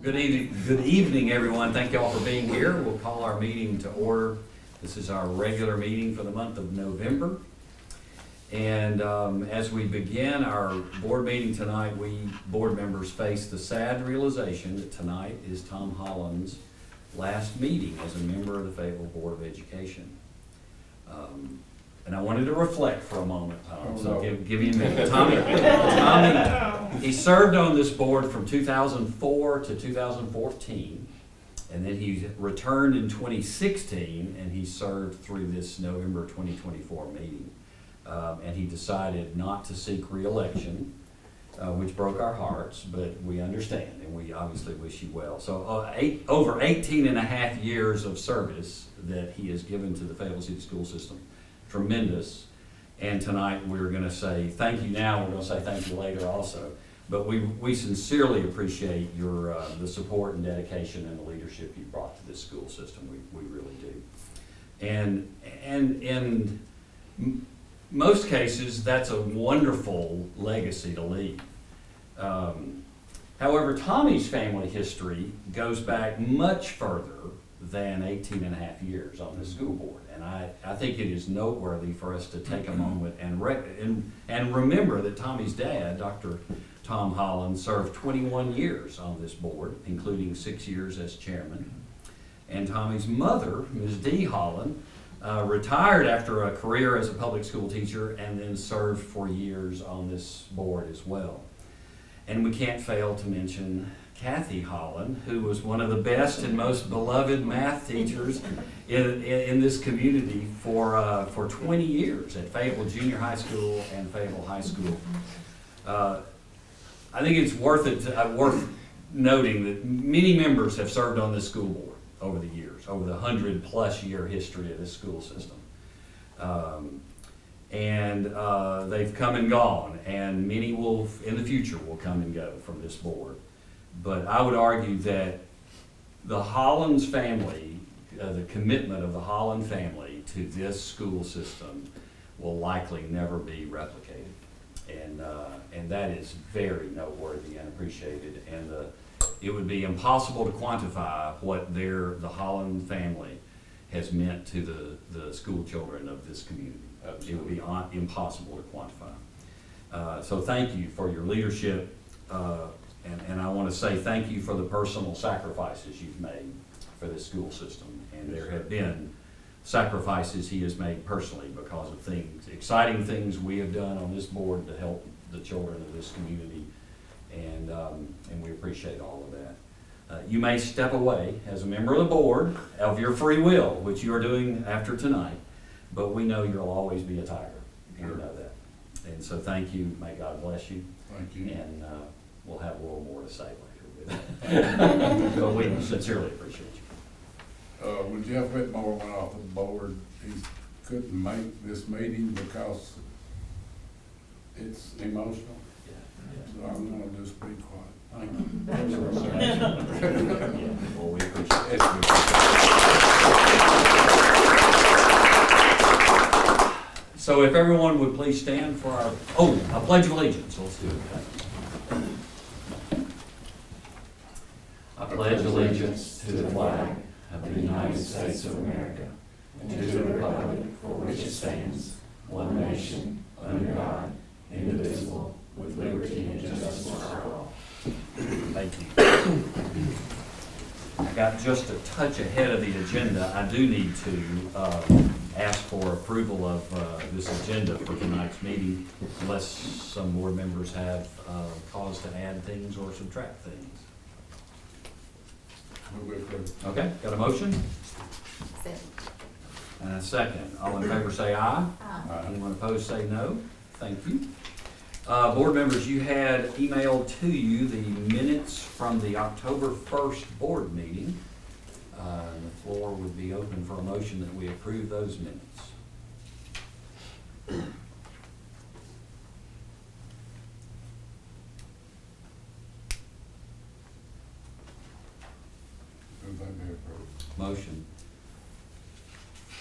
Good evening, everyone. Thank you all for being here. We'll call our meeting to order. This is our regular meeting for the month of November. And as we begin our board meeting tonight, we board members face the sad realization that tonight is Tom Holland's last meeting as a member of the Fayetteville Board of Education. And I wanted to reflect for a moment, Tom, so give me a minute. Tommy, he served on this board from 2004 to 2014, and then he returned in 2016, and he served through this November 2024 meeting. And he decided not to seek re-election, which broke our hearts, but we understand, and we obviously wish you well. So over 18 and a half years of service that he has given to the Fayetteville City School System. Tremendous. And tonight we're going to say thank you now, we're going to say thank you later also. But we sincerely appreciate your the support and dedication and the leadership you brought to this school system. We really do. And in most cases, that's a wonderful legacy to leave. However, Tommy's family history goes back much further than 18 and a half years on the school board. And I think it is noteworthy for us to take a moment and remember that Tommy's dad, Dr. Tom Holland, served 21 years on this board, including 6 years as chairman. And Tommy's mother, Ms. Dee Holland, retired after a career as a public school teacher and then served for years on this board as well. And we can't fail to mention Kathy Holland, who was one of the best and most beloved math teachers in this community for 20 years at Fayetteville Junior High School and Fayetteville High School. I think it's worth noting that many members have served on this school board over the years, over the 100+ year history of this school system. And they've come and gone, and many will, in the future, will come and go from this board. But I would argue that the Holland's family, the commitment of the Holland family to this school system will likely never be replicated. And that is very noteworthy and appreciated. And it would be impossible to quantify what the Holland family has meant to the school children of this community. It would be impossible to quantify. So thank you for your leadership. And I want to say thank you for the personal sacrifices you've made for this school system. And there have been sacrifices he has made personally because of exciting things we have done on this board to help the children of this community. And we appreciate all of that. You may step away as a member of the board of your free will, which you are doing after tonight, but we know you'll always be a Tiger. You know that. And so thank you. May God bless you. Thank you. And we'll have a little more to say later. But we sincerely appreciate you. When Jeff Whitmore went off the board, he couldn't make this meeting because it's emotional. So I'm going to just be quiet. Thank you. Yeah, well, we appreciate it. So if everyone would please stand for our Pledge of Allegiance. Let's do it. I pledge allegiance to the flag of the United States of America and to the republic for which it stands, one nation, under God, indivisible, with liberty and justice for all. Thank you. I got just a touch ahead of the agenda. I do need to ask for approval of this agenda for tonight's meeting, unless some board members have cause to add things or subtract things. Okay, got a motion? Second. And a second. All in favor say aye. Aye. Anyone opposed say no. Thank you. Board members, you had emailed to you the minutes from the October 1st board meeting. The floor would be open for a motion that we approve those minutes. Motion.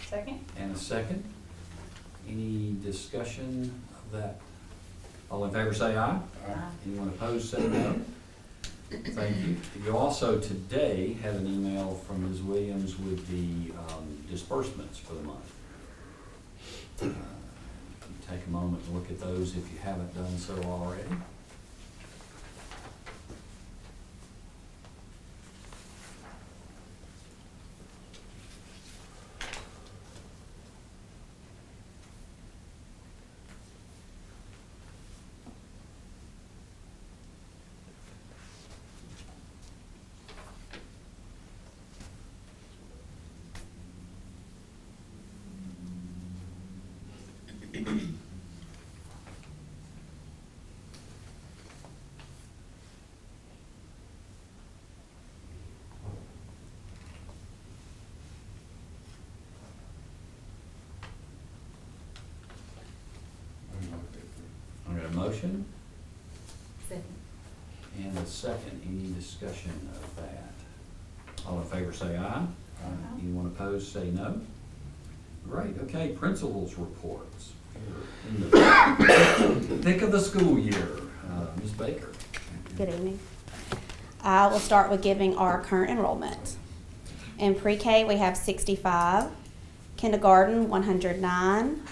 Second? And a second. Any discussion of that? All in favor say aye. Aye. Anyone opposed say no. Thank you. You also today had an email from Ms. Williams with the disbursements for the month. Take a moment and look at those if you haven't done so already. I got a motion Second. and a second. Any discussion of that? All in favor say aye. Anyone opposed say no. Great, okay, principals reports. In the thick of the school year, Ms. Baker. Good evening. I will start with giving our current enrollment. In pre-K, we have 65, kindergarten 109,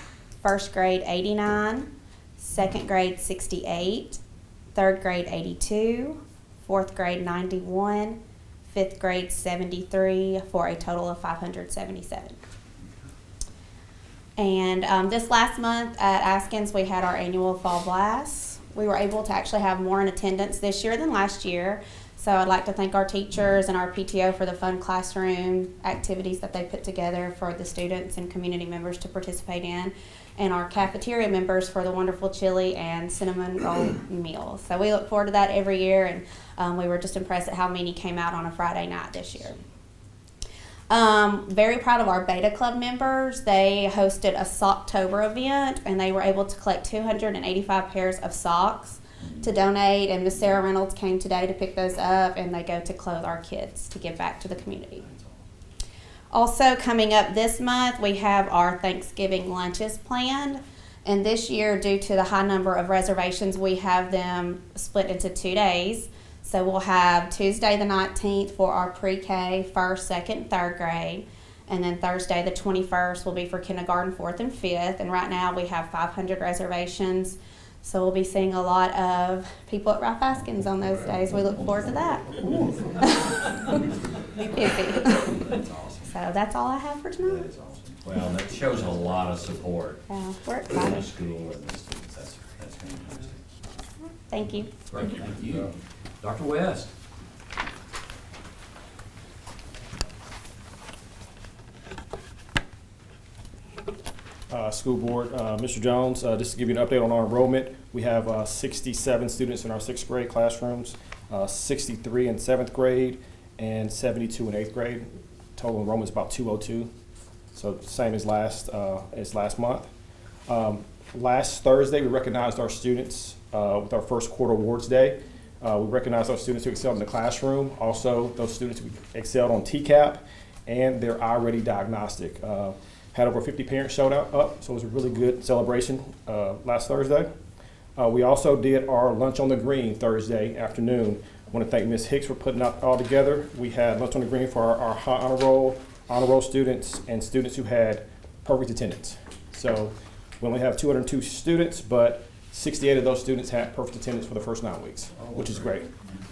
first grade 89, second grade 68, third grade 82, fourth grade 91, fifth grade 73, for a total of 577. And this last month at Askins, we had our annual fall blast. We were able to actually have more in attendance this year than last year. So I'd like to thank our teachers and our PTO for the fun classroom activities that they put together for the students and community members to participate in, and our cafeteria members for the wonderful chili and cinnamon roll meals. So we look forward to that every year, and we were just impressed at how many came out on a Friday night this year. Very proud of our Beta Club members. They hosted a Socktober event, and they were able to collect 285 pairs of socks to donate, and Miss Sarah Reynolds came today to pick those up, and they go to clothe our kids to give back to the community. Also coming up this month, we have our Thanksgiving lunches planned, and this year, due to the high number of reservations, we have them split into 2 days. So we'll have Tuesday the 19th for our pre-K, 1st, 2nd, and 3rd grade. And then Thursday the 21st will be for kindergarten, 4th, and 5th. And right now we have 500 reservations. So we'll be seeing a lot of people at Ralph Askins on those days. We look forward to that. Be busy. That's awesome. So that's all I have for That tonight. is awesome. Well, that shows a lot of support Yeah, we're for the excited. school and the students. That's fantastic. Thank you. Great, thank you. Dr. West. School Board, Mr. Jones, just to give you an update on our enrollment, we have 67 students in our 6th grade classrooms, 63 in 7th grade, and 72 in 8th grade. Total enrollment is about 202, so same as last month. Last Thursday, we recognized our students with our first quarter awards day. We recognized our students who excelled in the classroom, also those students who excelled on TCAP, and their iReady diagnostic. Had over 50 parents showed up, so it was a really good celebration last Thursday. We also did our Lunch on the Green Thursday afternoon. I want to thank Ms. Hicks for putting that all together. We had Lunch on the Green for our high honor roll students and students who had perfect attendance. So we only have 202 students, but 68 of those students had perfect attendance for the first 9 weeks, which is great.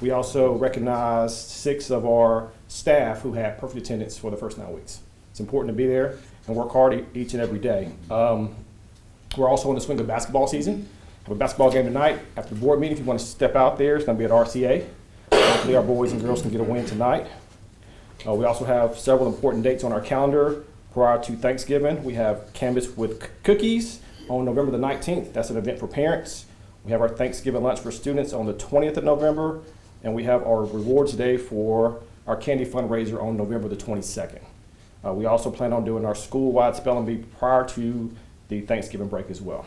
We also recognized 6 of our staff who had perfect attendance for the first 9 weeks. It's important to be there and work hard each and every day. We're also in the swing of basketball season. Have a basketball game tonight after the board meeting. If you want to step out there, it's going to be at RCA. Hopefully our boys and girls can get a win tonight. We also have several important dates on our calendar prior to Thanksgiving. We have Canvas with Cookies on November the 19th. That's an event for parents. We have our Thanksgiving lunch for students on the 20th of November, and we have our rewards day for our candy fundraiser on November the 22nd. We also plan on doing our school-wide spelling bee prior to the Thanksgiving break as well.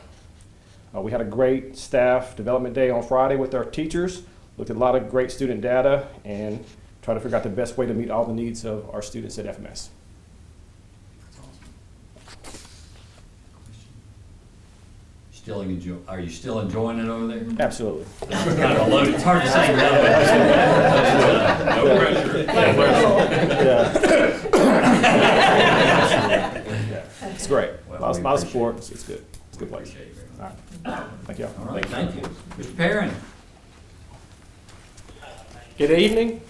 We had a great staff development day on Friday with our teachers, looked at a lot of great student data, and tried to figure out the best way to meet all the needs of our students at FMS. That's awesome. Are you still enjoying it over there? Absolutely. It's kind of a load, it's hard to say no. No pressure. Yeah. It's great. Well, A lot we of support. It's good. It's a good place. Appreciate it very All much. right. Thank you. All right, thank you. Mr. Perrin? Good evening.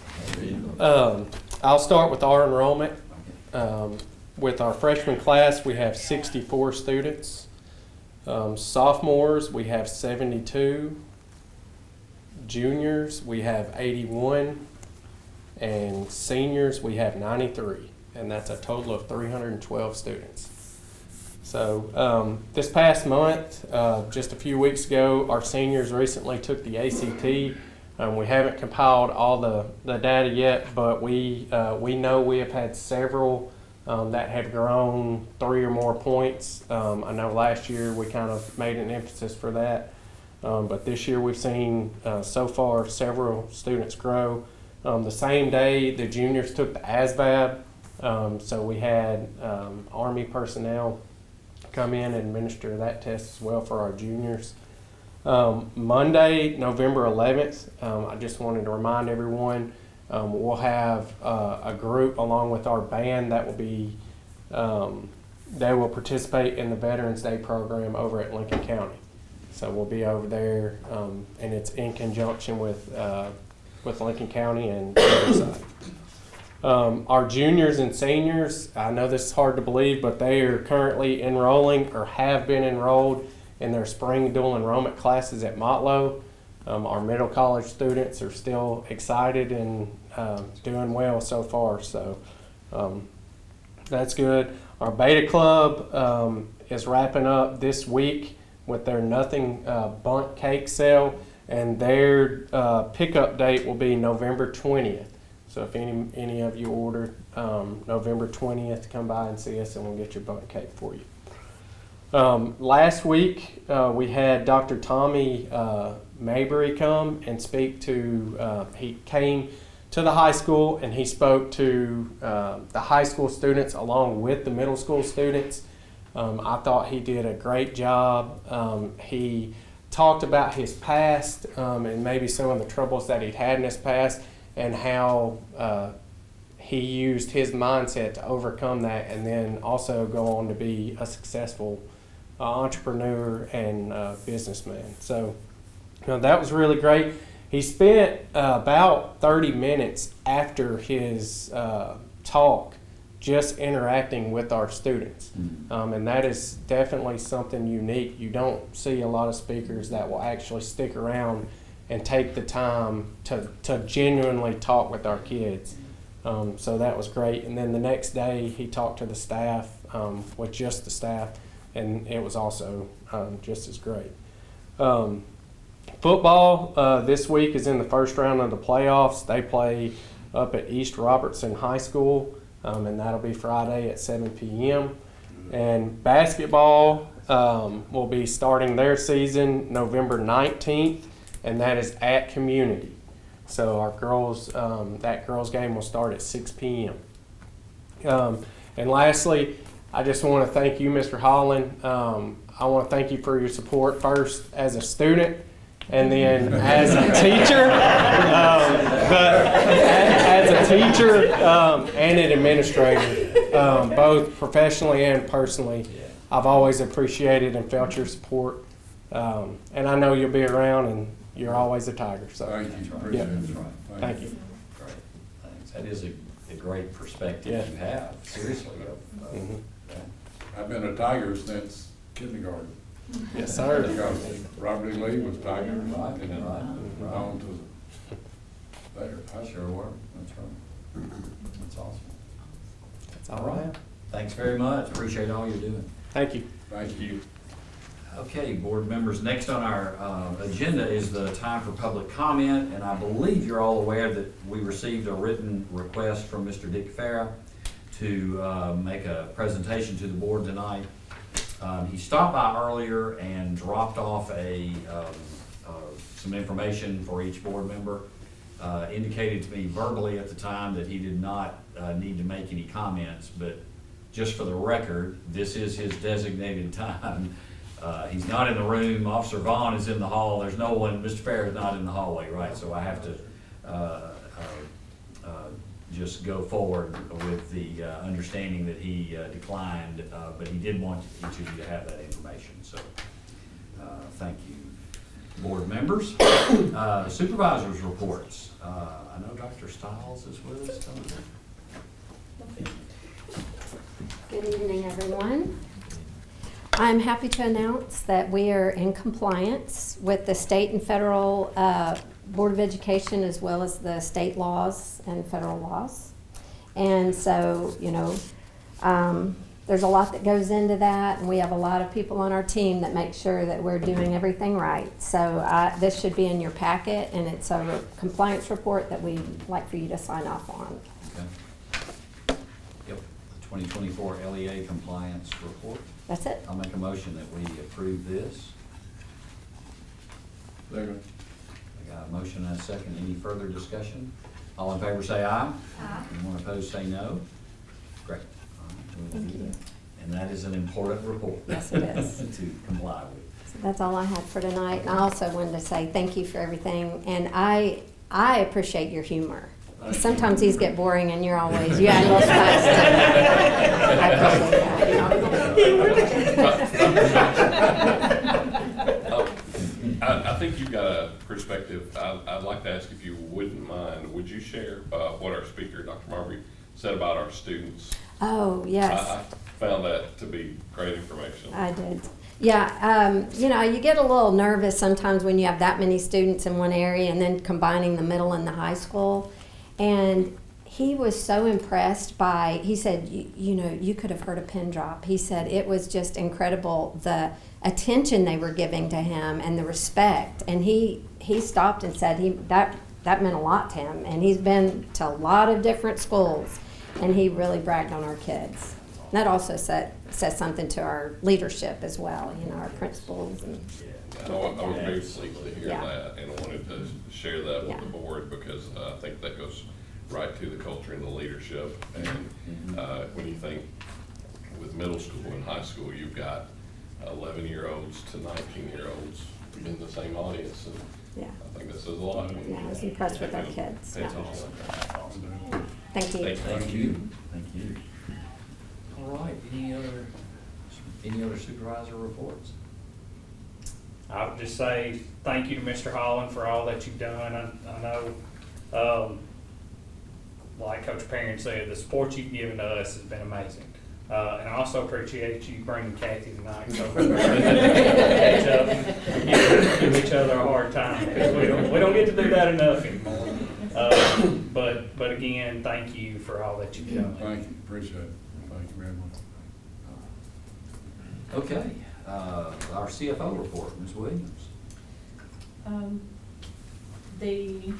I'll start with our enrollment. With our freshman class, we have 64 students. Sophomores, we have 72. Juniors, we have 81. And seniors, we have 93. And that's a total of 312 students. So this past month, just a few weeks ago, our seniors recently took the ACT. We haven't compiled all the data yet, but we know we have had several that have grown 3 or more points. I know last year we kind of made an emphasis for that, but this year we've seen so far several students grow. The same day the juniors took the ASVAB, so we had Army personnel come in and administer that test as well for our juniors. Monday, November 11th, I just wanted to remind everyone, we'll have a group along with our band that will be, they will participate in the Veterans Day program over at Lincoln County. So we'll be over there, and it's in conjunction with Lincoln County and Riverside. Our juniors and seniors, I know this is hard to believe, but they are currently enrolling or have been enrolled in their spring dual enrollment classes at Motlow. Our middle college students are still excited and doing well so far, so that's good. Our Beta Club is wrapping up this week with their Nothing Bundt Cake Sale, and their pickup date will be November 20th. So if any of you ordered November 20th, come by and see us and we'll get your bundt cake for you. Last week, we had Dr. Tommy Mabry come and speak to, he came to the high school and he spoke to the high school students along with the middle school students. I thought he did a great job. He talked about his past and maybe some of the troubles that he'd had in his past and how he used his mindset to overcome that and then also go on to be a successful entrepreneur and businessman. So that was really great. He spent about 30 minutes after his talk just interacting with our students. And that is definitely something unique. You don't see a lot of speakers that will actually stick around and take the time to genuinely talk with our kids. So that was great. And then the next day he talked to the staff, with just the staff, and it was also just as great. Football this week is in the first round of the playoffs. They play up at East Robertson High School, and that'll be Friday at 7 p.m. And basketball will be starting their season November 19th, and that is at Community. So our girls, that girls game will start at 6 p.m. And lastly, I just want to thank you, Mr. Holland. I want to thank you for your support first as a student and then as a teacher. But as a teacher and an administrator, both professionally and personally, I've always appreciated and felt your support. And I know you'll be around, and you're always a Tiger. So Thank you. That's right. Appreciate That's it. right. thank you. Great, thanks. That is a great perspective Yeah. you have, seriously. Mhm. I've been a Tiger since kindergarten. Yes, sir. Because Robert E. Lee was Tiger, and Right, then right. on to there. I sure were, that's right. That's awesome. That's All all I right, have. thanks very much, appreciate all you're doing. Thank you. Thank you. Okay, board members, next on our agenda is the time for public comment, and I believe you're all aware that we received a written request from Mr. Dick Farah to make a presentation to the board tonight. He stopped by earlier and dropped off some information for each board member. Indicated to me verbally at the time that he did not need to make any comments, but just for the record, this is his designated time He's not in the room, Officer Vaughn is in the hall, there's no one, Mr. Fair is not in the hallway, right? So I have to just go forward with the understanding that he declined, but he did want each of you to have that information, so thank you. Board members, supervisors' reports. I know Dr. Stiles is with us tonight. Good evening, everyone. I'm happy to announce that we are in compliance with the state and federal Board of Education, as well as the state laws and federal laws. And so, you know, there's a lot that goes into that, and we have a lot of people on our team that make sure that we're doing everything right. So this should be in your packet, and it's a compliance report that we'd like for you to sign off on. Okay. Yep, the 2024 LEA compliance report. That's it. I'll make a motion that we approve this. Second. I got a motion and a second. Any further discussion? All in favor say aye. Aye. Anyone opposed say no. Great. All right, we will Thank do you. that. And that is an important report. Yes, it is. To comply with. So that's all I had for tonight. And I also wanted to say thank you for everything. And I appreciate your humor. Sometimes these get boring and you add a little spice to it. I appreciate that. I think you've got a perspective. I'd like to ask if you wouldn't mind, would you share what our speaker, Dr. Marbury, said about our students? Oh, yes. I found that to be great information. I did. Yeah, you know, you get a little nervous sometimes when you have that many students in one area and then combining the middle and the high school. And he was so impressed by, he said, you know, you could have heard a pin drop. He said it was just incredible, the attention they were giving to him and the respect. And he stopped and said that meant a lot to him. And he's been to a lot of different schools, and he really bragged on our kids. And that also says something to our leadership as well, you know, our principals. And I was very pleased to hear Yeah. that, and I wanted to share that with Yeah. the board because I think that goes right to the culture and the leadership. And when you think with middle school and high school, you've got 11-year-olds to 19-year-olds in the same audience, and yeah, I think this says a lot. yeah, I was impressed with our kids. That's Yeah. awesome. Thank you. Thank you. Thank you. All right, any other supervisor reports? I would just say thank you to Mr. Holland for all that you've done. I know, like Coach Perrin said, the support you've given to us has been amazing. And I also appreciate you bringing Kathy tonight so we can catch up and give each other a hard time, because we don't get to do that enough anymore. But again, thank you for all that you've done. Thank you, appreciate it. Thank you very much. Okay, our CFO report, Ms. Williams. The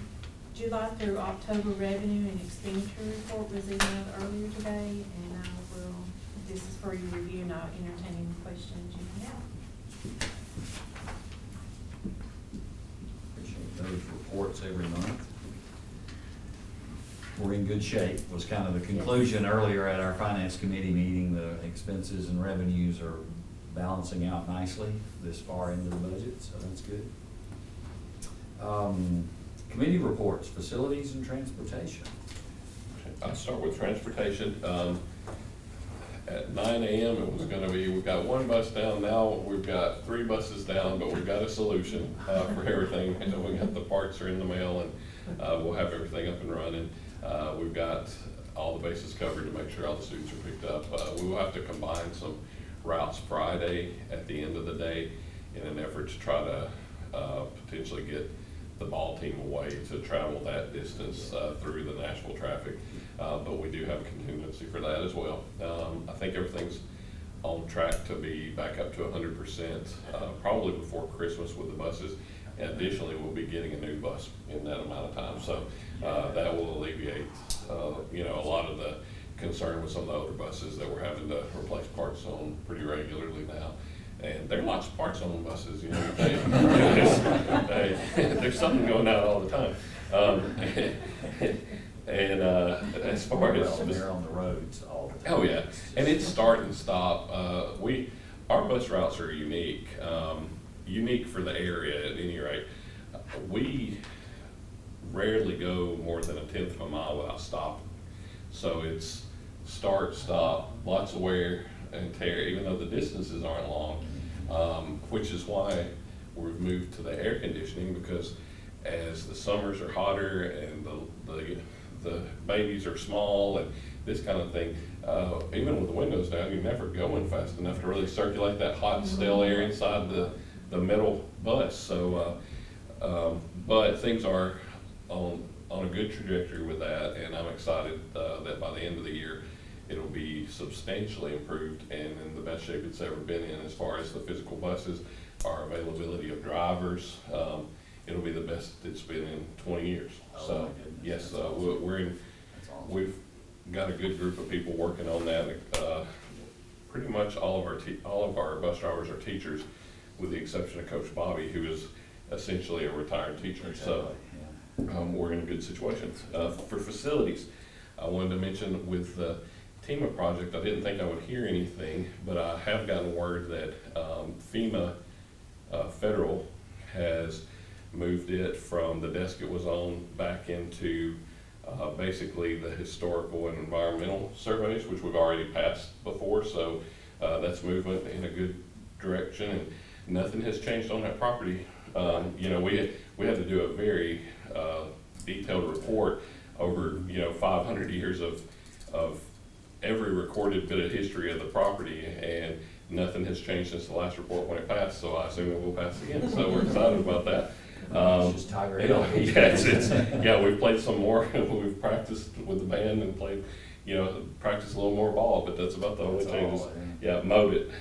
July through October revenue and expenditure report was emailed earlier today, and this is for your review, and I'll entertain any questions you can have. Appreciate those reports every month. We're in good shape, was kind of the conclusion earlier at our finance committee meeting. The expenses and revenues are balancing out nicely this far into the budget, so that's good. Committee reports, facilities and transportation. I'll start with transportation. At 9 a.m. it was gonna be, we've got one bus down now, we've got 3 buses down, but we've got a solution for everything. And we got the parts are in the mail, and we'll have everything up and running. We've got all the bases covered to make sure all the students are picked up. We will have to combine some routes Friday at the end of the day in an effort to try to potentially get the ball team away to travel that distance through the Nashville traffic. But we do have a contingency for that as well. I think everything's on track to be back up to 100% probably before Christmas with the buses. Additionally, we'll be getting a new bus in that amount of time. So that will alleviate you know, a lot of the concern with some of the older buses that we're having to replace parts on pretty regularly now. And there are lots of parts on buses, you know, there's something going out all the time. And as far as Well, they're on the roads all the time. oh yeah, and it's start and stop. our bus routes are unique, unique for the area at any rate. We rarely go more than 1/10 of a mile without stopping. So it's start, stop, lots of wear and tear, even though the distances aren't long, which is why we've moved to the air conditioning, because as the summers are hotter and the babies are small and this kind of thing, even with the windows down, you're never going fast enough to really circulate that hot, stale air inside the metal bus. So, but things are on a good trajectory with that, and I'm excited that by the end of the year, it'll be substantially improved and in the best shape it's ever been in as far as the physical buses, our availability of drivers. It'll be the best it's been in 20 years. Oh, So, my goodness. yes, That's awesome. we're in, That's awesome. we've got a good group of people working on that. Pretty much all of our bus drivers are teachers, with the exception of Coach Bobby, who is essentially a retired teacher. So, Exactly, yeah. we're in a good situation. For facilities, I wanted to mention with the TEMA project, I didn't think I would hear anything, but I have gotten word that FEMA Federal has moved it from the desk it was on back into basically the historical and environmental surveys, which we've already passed before. So that's movement in a good direction, and nothing has changed on that property. You know, we had to do a very detailed report over 500 years of every recorded bit of history of the property, and nothing has changed since the last report when it passed. So I assume it will pass again. So we're excited about that. It's just Tiger Hill. Yeah, we've played some more. We've practiced with the band and played, practiced a little more ball, but that's about the only That's changes. all, Yeah, mowed it.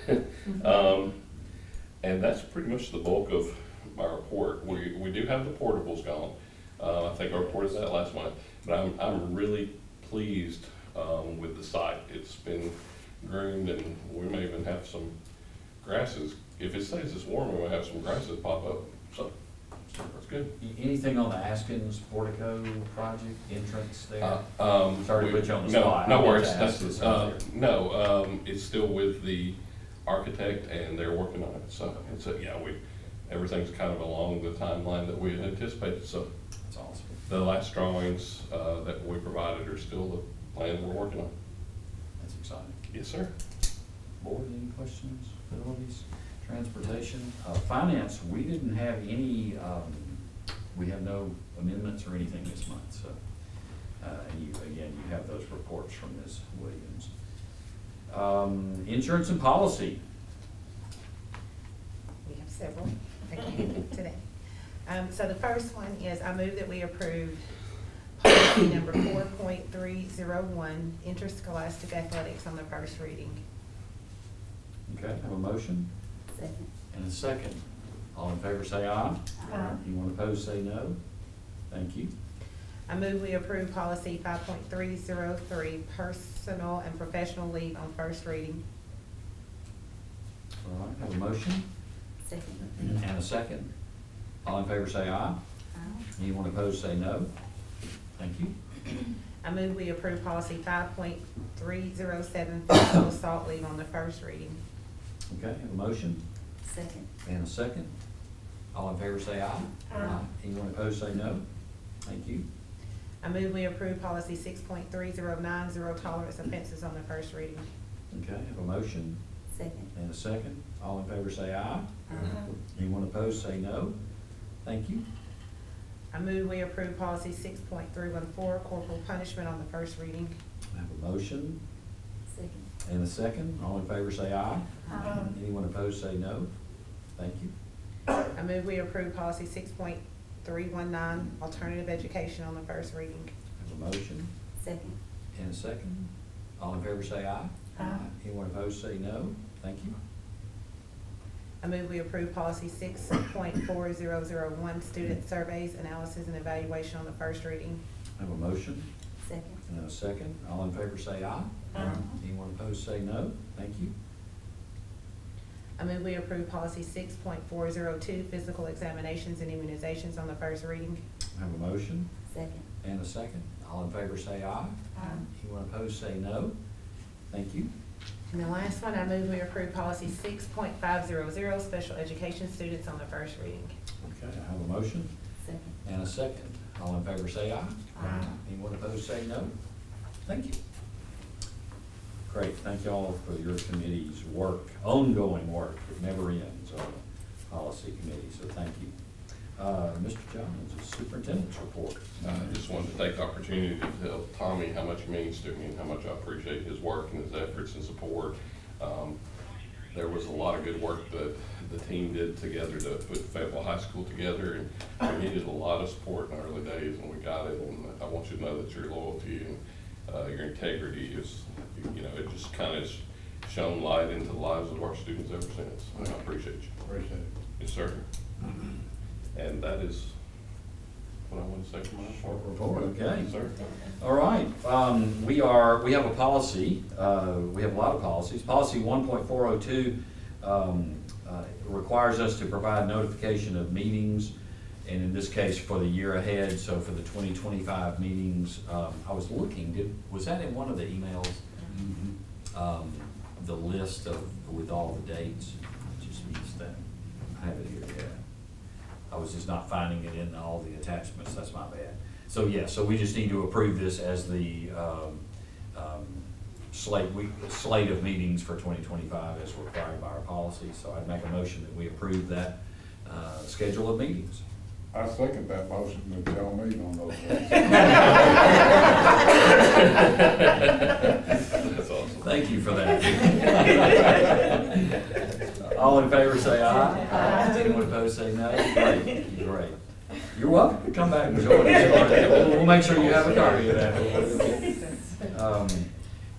And that's pretty much the bulk of my report. We do have the portables gone. I think I reported that last month, but I'm really pleased with the site. It's been groomed, and we may even have some grasses. If it stays this warm, we may have some grasses pop up. So that's good. Anything on the Askins portico project entrance there? Sorry Sorry to put you on the spot. No I meant worries. to ask That's, this earlier. it's still with the architect, and they're working on it. So it's everything's kind of along the timeline that we had anticipated. So That's awesome. the last drawings that we provided are still the plan we're working on. That's exciting. Yes, sir. Board, any questions, facilities, transportation? Finance, we didn't have any, we have no amendments or anything this month, so. And you have those reports from Ms. Williams. Insurance and policy. We have several again today. So the first one is, I move that we approve policy number 4.301, interscholastic athletics, on the first reading. Okay, have a motion Second. and a second. All in favor say aye. Aye. Anyone opposed say no. Thank you. I move we approve policy 5.303, personal and professional leave, on first reading. All right, have a motion Second. and a second. All in favor say aye. Anyone opposed say no. Thank you. I move we approve policy 5.307, physical assault leave, on the first reading. Okay, have a motion Second. and a second. All in favor say aye. Aye. Anyone opposed say no. Thank you. I move we approve policy 6.309, zero tolerance offenses, on the first reading. Okay, have a motion Second. and a second. All in favor say aye. Aye. Anyone opposed say no. Thank you. I move we approve policy 6.314, corporal punishment, on the first reading. I have a motion Second. and a second. All in favor say aye. Aye. Anyone opposed say no. Thank you. I move we approve policy 6.319, alternative education, on the first reading. I have a motion Second. and a second. All in favor say aye. Aye. Anyone opposed say no. Thank you. I move we approve policy 6.4001, student surveys, analysis, and evaluation, on the first reading. I have a motion Second. and a second. All in favor say aye. Aye. Anyone opposed say no. Thank you. I move we approve policy 6.402, physical examinations and immunizations, on the first reading. I have a motion Second. and a second. All in favor say aye. Aye. Anyone opposed say no. Thank you. And the last one, I move we approve policy 6.500, special education students on the first reading. Okay, I have a motion and a second. All in favor say aye. Aye. Anyone opposed say no. Thank you. Great, thank you all for your committee's work, ongoing work. It never ends on the policy committee, so thank you. Mr. Jones, the superintendent's report. I just wanted to take the opportunity to tell Tommy how much he means to me and how much I appreciate his work and his efforts and support. There was a lot of good work that the team did together to put Fayetteville High School together, and we needed a lot of support in the early days, and we got it. And I want you to know that your loyalty and your integrity is, you know, it just kind of shone light into the lives of our students ever since. And I appreciate you. Appreciate it. Yes, sir. And that is what I want to say for my Short report, okay. Yes, sir. All right, we have a policy, we have a lot of policies. Policy 1.402 requires us to provide notification of meetings, and in this case for the year ahead, so for the 2025 meetings. I was looking, was that in one of the emails? The list with all the dates? I just missed that. I have it here, yeah. I was just not finding it in all the attachments, that's my bad. So yeah, so we just need to approve this as the slate of meetings for 2025 as required by our policy. So I'd make a motion that we approve that schedule of meetings. I second that motion with y'all meeting on those days. That's awesome. Thank you for that. All in favor say aye. Aye. Anyone opposed say no. Great, great. You're welcome to come back and join us. We'll make sure you have a copy of that.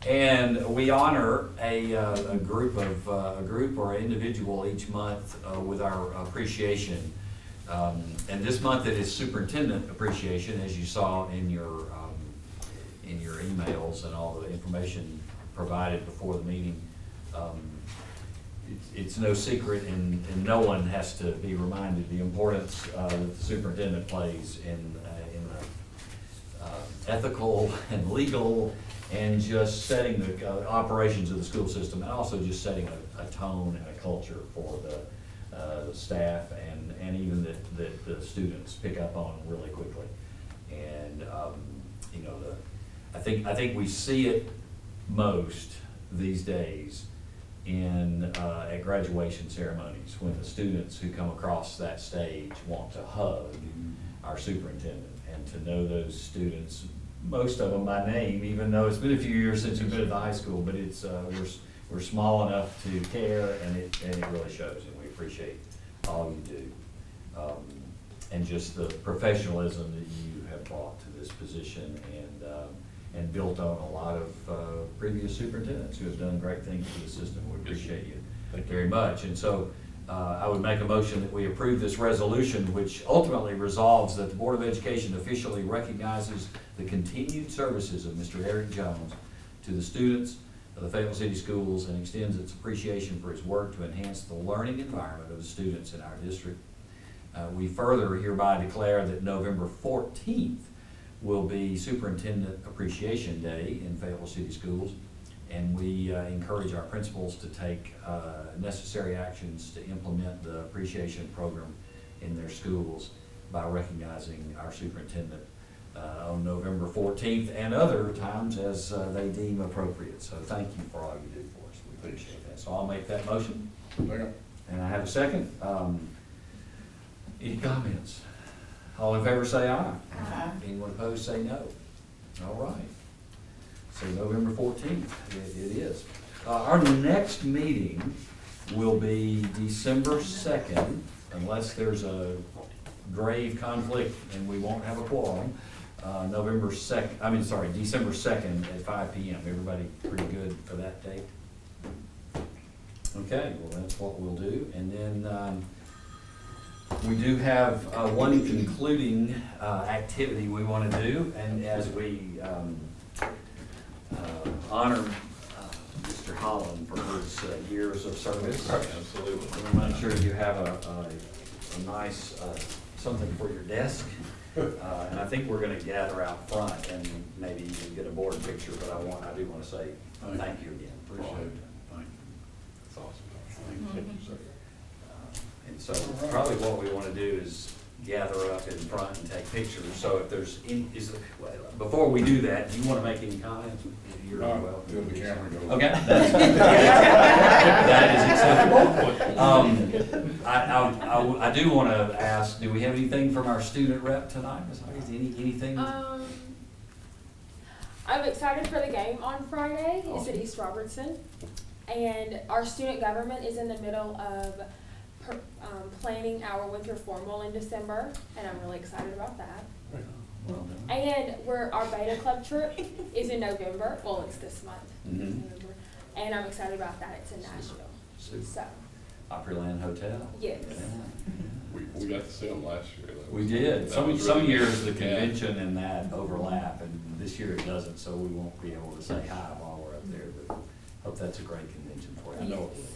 And we honor a group or an individual each month with our appreciation. And this month it is Superintendent Appreciation, as you saw in your emails and all the information provided before the meeting. It's no secret, and no one has to be reminded the importance that the superintendent plays in ethical and legal, and just setting the operations of the school system, and also just setting a tone and a culture for the staff and even that the students pick up on really quickly. And you know, I think we see it most these days at graduation ceremonies, when the students who come across that stage want to hug our superintendent, and to know those students, most of them by name, even though it's been a few years since you've been at the high school, but it's we're small enough to care, and it really shows, and we appreciate all you do, and just the professionalism that you have brought to this position, and built on a lot of previous superintendents who have done great things for the system. We appreciate you very much. And so I would make a motion that we approve this resolution, which ultimately resolves that the Board of Education officially recognizes the continued services of Mr. Eric Jones to the students of the Fayetteville City Schools, and extends its appreciation for his work to enhance the learning environment of the students in our district. We further hereby declare that November 14th will be Superintendent Appreciation Day in Fayetteville City Schools, and we encourage our principals to take necessary actions to implement the appreciation program in their schools by recognizing our superintendent on November 14th and other times as they deem appropriate. So thank you for all you do for us. We appreciate that. So I'll make that motion. Second. And I have a second. Any comments? All in favor say aye. Aye. Anyone opposed say no. All right. So November 14th, it is. Our next meeting will be December 2nd, unless there's a grave conflict and we won't have a quorum. December 2nd at 5 p.m. Everybody pretty good for that date? Okay, well, that's what we'll do. And then we do have one concluding activity we want to do, and as we honor Mr. Holland for his years of service. Absolutely. We'll make sure you have a nice something for your desk. And I think we're going to gather out front and maybe even get a board picture, but I do want to say thank you again. Appreciate it. That's awesome. Thank you, sir. And so probably what we want to do is gather up in front and take pictures. So if there's, well, before we do that, do you want to make any comments? You're Not welcome. till the camera goes. Okay. That is acceptable. I do want to ask, do we have anything from our student rep tonight? Anything? I'm excited for the game on Friday. It's at East Robertson. And our student government is in the middle of planning our winter formal in December, and I'm really excited about that. Well done. And our beta club trip is in November. Well, it's this month, Mhm. November. And I'm excited about that. It's in Nashville. Super. So, Opryland Hotel? yes. Yeah. We got to see them last year. That We was- did. that Some was really years the good. Yeah. convention and that overlap, and this year it doesn't, so we won't be able to say hi while we're up there, but hope that's a great convention for you. I know it will.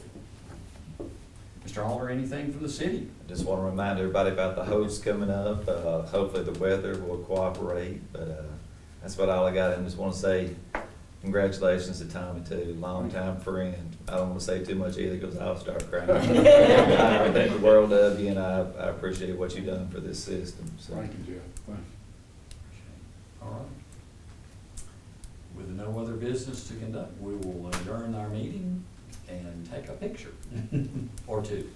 Mr. Alder, anything from the city? I just want to remind everybody about the host coming up. Hopefully the weather will cooperate, but that's about all I got. I just want to say congratulations to Tommy too, longtime friend. I don't want to say too much either because I'll start crying. I think the world of you, and I appreciate what you've done for this system. So. Thank you, Jeff. Thank All right. With no other business to conduct, we will adjourn our meeting and take a picture or two.